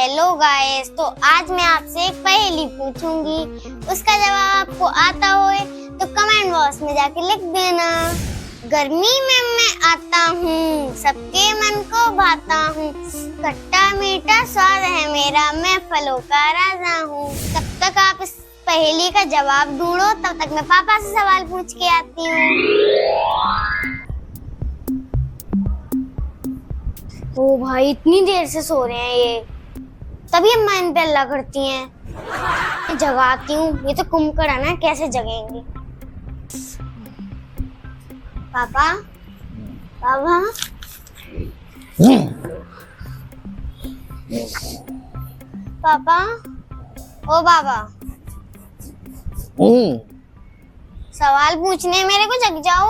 Hello guys, तो आज मैं आपसे एक पहेली पूछूंगी। उसका जवाब आपको आता होए तो कमेंट बॉक्स में जाके लिख देना। गर्मी में मैं आता हूँ, सबके मन को भाता हूँ, खट्टा मीठा स्वाद है मेरा, मैं फलों का राजा हूँ। तब तक आप इस पहेली का जवाब ढूंढो, तब तक मैं पापा से सवाल पूछ के आती हूँ। ओ भाई, इतनी देर से सो रहे हैं ये, तभी अम्मा इन पे अल्लाह करती हैं। जगाती हूँ, ये तो कुंभकर्ण है, कैसे जगेंगे। पापा पापा पापा, ओ बाबा, सवाल पूछने मेरे को, जग जाओ।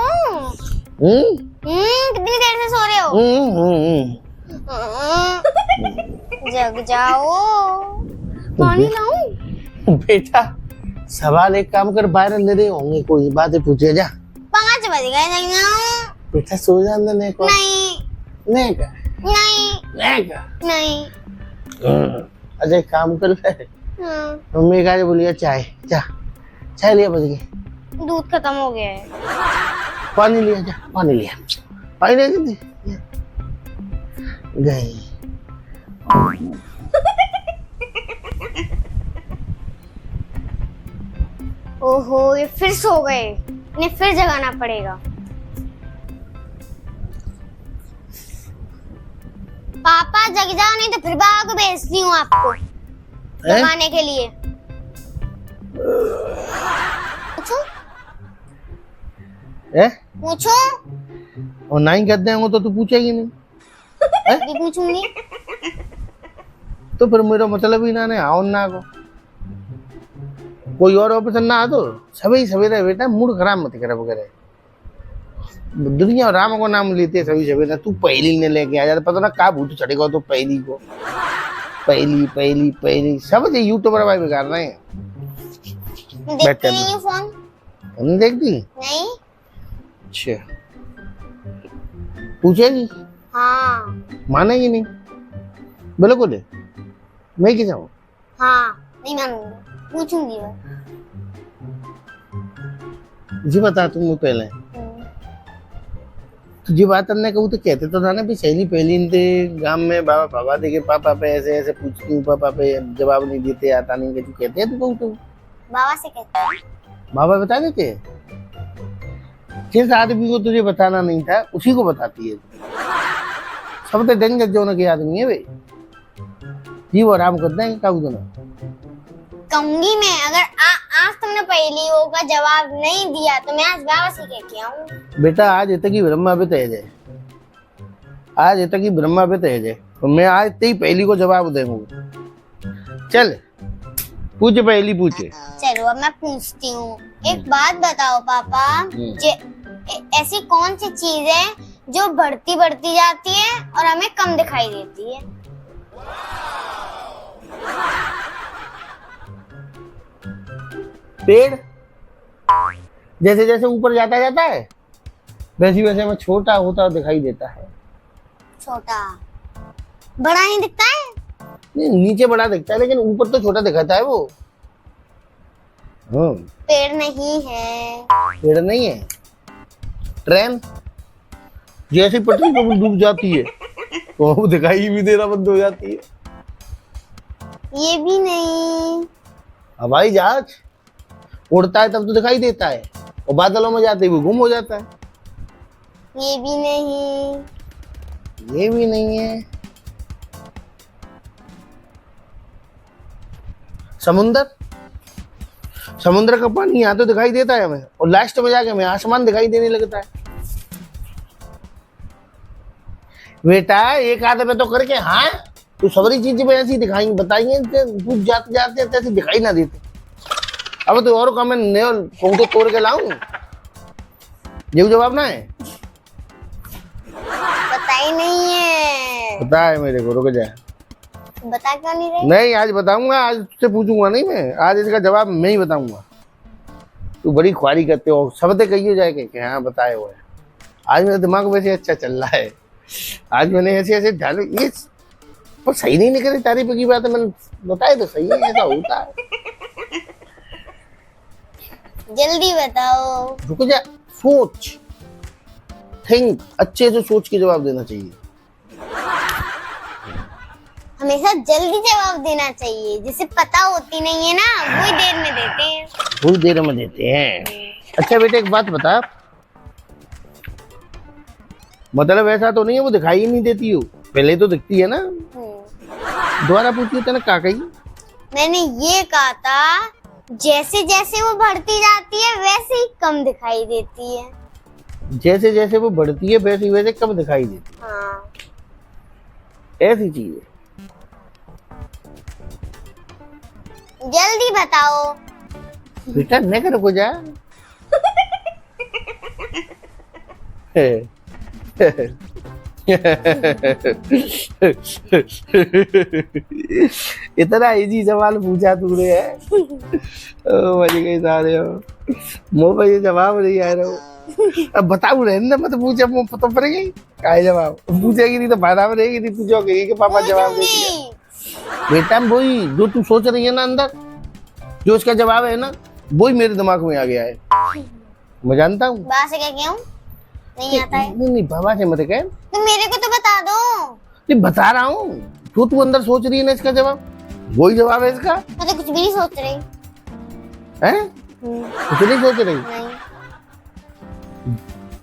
कितनी देर से सो रहे हो? जग जाओ, पानी लाऊं? बेटा सवाल एक काम कर, बाहर अंधेरे होंगे, कोई बातें पूछे जा। 5 बज गए, जग जाऊं? बेटा सो जा अंदर। नहीं नहीं का नहीं नहीं। अच्छा एक काम कर ले, मम्मी का बोलिए चाय, चाय लिया, बज गए। दूध खत्म हो गया है। पानी लिया, जा पानी लिया, पानी ले गई। ओहो, ये फिर सो गए, इन्हें फिर जगाना पड़ेगा। पापा जग जाओ, नहीं तो फिर बाबा को भेजती हूँ आपको जगाने के लिए। पूछो पूछो। और नहीं करते हैं तो तू पूछेगी नहीं। भी पूछूंगी तो फिर मेरा मतलब ही ना आओ ना को कोई और ऑप्शन ना आ तो सभी सवेरे बेटा मूड खराब मत करे वगैरह। दुनिया राम को नाम लेते है सभी सवेरे। तू पहली ने लेके आ जाता, पता ना का भूत चढ़ेगा तो पहली को पहली सब यूट्यूबर भाई बिगाड़ रहे हैं। देखती नहीं फोन? नहीं देखती? नहीं। अच्छा पूछेगी? हाँ। मानेगी नहीं? बिल्कुल मैं क्या जाऊँ? हाँ नहीं मानूंगी, पूछूंगी मैं। जी बता तुम पहले तुझे बात करने कहूँ तो कहते तो था ना भी सहेली पहली गांव में बाबा पापा देखे पापा पे ऐसे ऐसे पूछती हूँ, पापा पे जवाब नहीं देते, आता नहीं कहती, कहते हैं तू कहूँ तो बाबा से कहते हैं। बाबा बता देते हैं। जिस आदमी को तुझे बताना नहीं था उसी को बताती है। सब तो डेंजर जोन के आदमी है भाई जी, वो आराम करते हैं काबू दोनों। कहूंगी मैं, अगर आज तुमने पहेलियों का जवाब नहीं दिया तो मैं आज बाबा से कह के आऊं। बेटा आज तक ही ब्रह्मा पे तय जाए, आज तक ही ब्रह्मा पे तय जाए, तो मैं आज तेरी पहेली को जवाब दूंगा। चल पूछ पहेली पूछे। चलो अब मैं पूछती हूँ। एक बात बताओ पापा, ऐसी कौन सी चीज है जो बढ़ती बढ़ती जाती है और हमें कम दिखाई देती है? पेड़। जैसे जैसे ऊपर जाता जाता है वैसे वैसे में छोटा होता दिखाई देता है। छोटा बड़ा ही दिखता है? नहीं, नीचे बड़ा दिखता है लेकिन ऊपर तो छोटा दिखाता है वो। पेड़ नहीं है। पेड़ नहीं है। ट्रेन जैसे पटरी पर डूब जाती है तो वो दिखाई भी देना बंद हो जाती है। ये भी नहीं। हवाई जहाज उड़ता है तब तो दिखाई देता है और बादलों में जाते हुए गुम हो जाता है। ये भी नहीं। ये भी नहीं है। समुद्र का पानी यहाँ तो दिखाई देता है हमें और लास्ट में जाके हमें आसमान दिखाई देने लगता है। बेटा एक आधे पे तो करके हाँ तो सारी चीजें में ऐसी दिखाई बताएंगे, कुछ जाते जाते ऐसे दिखाई ना देते। अब तो और कमेंट तो तोड़ के लाऊं, ये जवाब ना है। पता ही नहीं है। पता है मेरे को, रुक जा। बता क्यों नहीं रहे? नहीं आज बताऊंगा, आज तुझसे पूछूंगा नहीं मैं, आज इसका जवाब मैं ही बताऊंगा। तू बड़ी ख्वारी करते हो, सब तो कही हो जाएगा कि हाँ बताए हुए। आज मेरा दिमाग वैसे अच्छा चल रहा है, आज मैंने ऐसे ऐसे ढाले ये पर सही नहीं निकली, तारीफ की बात है, मैंने बताया तो सही है, ऐसा होता है। जल्दी बताओ। रुको जा, सोच, थिंक, अच्छे से सोच के जवाब देना चाहिए। हमेशा जल्दी जवाब देना चाहिए, जिसे पता होती नहीं है ना वही देर में देते हैं। थोड़ी देर में देते हैं। अच्छा बेटे एक बात बता, मतलब ऐसा तो नहीं है वो दिखाई ही नहीं देती हो, पहले तो दिखती है ना। दोबारा पूछिए तेने क्या कही? मैंने ये कहा था जैसे जैसे वो बढ़ती जाती है वैसे ही कम दिखाई देती है। जैसे जैसे वो बढ़ती है वैसे वैसे कम दिखाई देती है। हाँ। ऐसी चीज है। जल्दी बताओ। बेटा नहीं रुको जा। इतना इजी सवाल पूछा तूने है। मजे गए सारे हो, मुंह पे ये जवाब नहीं आ रहा हो। अब बताऊ रहे ना, मत पूछे, मुंह पता पड़ेगी क्या जवाब। पूछेगी नहीं तो फायदा में रहेगी, नहीं पूछोगे कि पापा जवाब दे दिया। बेटा वही जो तू सोच रही है ना अंदर, जो इसका जवाब है ना, वही मेरे दिमाग में आ गया है। मैं जानता हूँ। बाबा से क्या कहूँ? नहीं आता है। नहीं बाबा से मत कह। तो मेरे को तो बता दो। नहीं बता रहा हूँ, जो तू अंदर सोच रही है ना इसका जवाब, वही जवाब है इसका। मैं तो कुछ भी नहीं सोच रही। हैं? कुछ नहीं सोच रही? नहीं।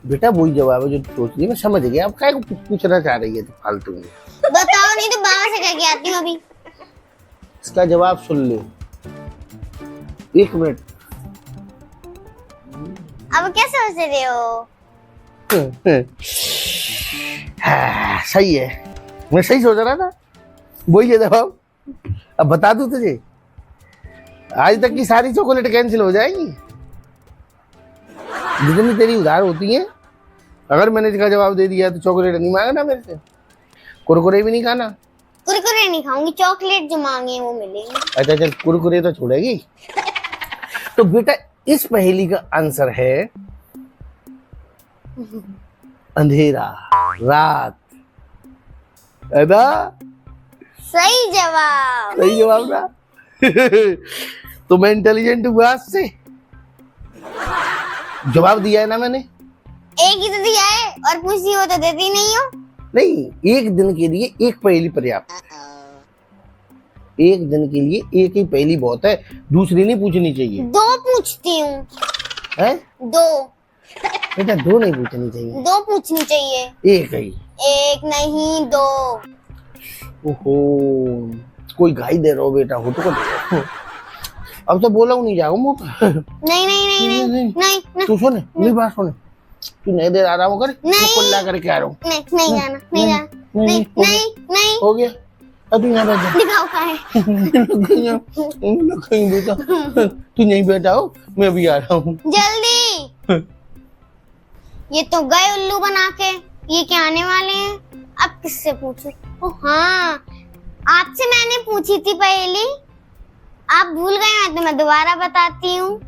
बेटा वही जवाब है जो तू सोच रही है, मैं समझ गया। अब क्या पूछना चाह रही है तू फालतू में? बताओ, नहीं तो बाबा से कह के आती हूँ अभी। इसका जवाब सुन ले, 1 मिनट। अब क्या सोच रहे हो? हाँ, सही है, मैं सही सोच रहा था, वही है जवाब। अब बता दूं तुझे, आज तक की सारी चॉकलेट कैंसिल हो जाएगी जितनी तेरी उधार होती है। अगर मैंने इसका जवाब दे दिया तो चॉकलेट नहीं मांगना मेरे से, कुरकुरे भी नहीं खाना। कुरकुरे नहीं खाऊंगी, चॉकलेट जो मांगे वो मिलेगी। अच्छा चल, कुरकुरे तो छोड़ेगी। तो बेटा इस पहेली का आंसर है अंधेरा, रात। है ना? सही जवाब। सही जवाब ना। तो मैं इंटेलिजेंट हुआ आज से, जवाब दिया है ना मैंने। एक ही तो दिया है, और पूछी हो तो देती नहीं हो। नहीं, एक दिन के लिए एक पहेली पर्याप्त है। एक दिन के लिए एक ही पहेली बहुत है, दूसरी नहीं पूछनी चाहिए। 2 पूछती हूँ। हैं? 2। बेटा 2 नहीं पूछनी चाहिए, 2 पूछनी चाहिए। एक ही। 1 नहीं 2। ओहो, कोई गाई दे रहा हो बेटा, हो तो दे। अब तो बोला नहीं जाऊँ मुँह पे। नहीं नहीं नहीं नहीं नहीं नहीं तू सुने मेरी बात सुने, तू नहीं दे रहा हूँ, कर मैं कुल्ला करके आ रहा हूँ। नहीं नहीं जाना, नहीं जाना, नहीं नहीं नहीं। हो गया, अब तू यहाँ बैठ जा। दिखाओ कहाँ है। बेटा तू यहीं बैठा हो, मैं भी आ रहा हूँ। जल्दी। ये तो गए उल्लू बना के, ये क्या आने वाले हैं? अब किससे पूछूं? ओ हाँ, आपसे मैंने पूछी थी पहेली, आप भूल गए हैं तो मैं दोबारा बताती हूँ।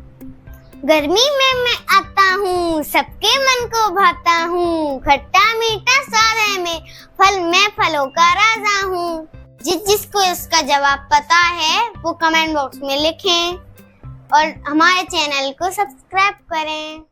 गर्मी में मैं आता हूँ, सबके मन को भाता हूँ, खट्टा मीठा स्वाद है में, फल मैं फलों का राजा हूँ। जिसको इसका जवाब पता है वो कमेंट बॉक्स में लिखें और हमारे चैनल को सब्सक्राइब करें।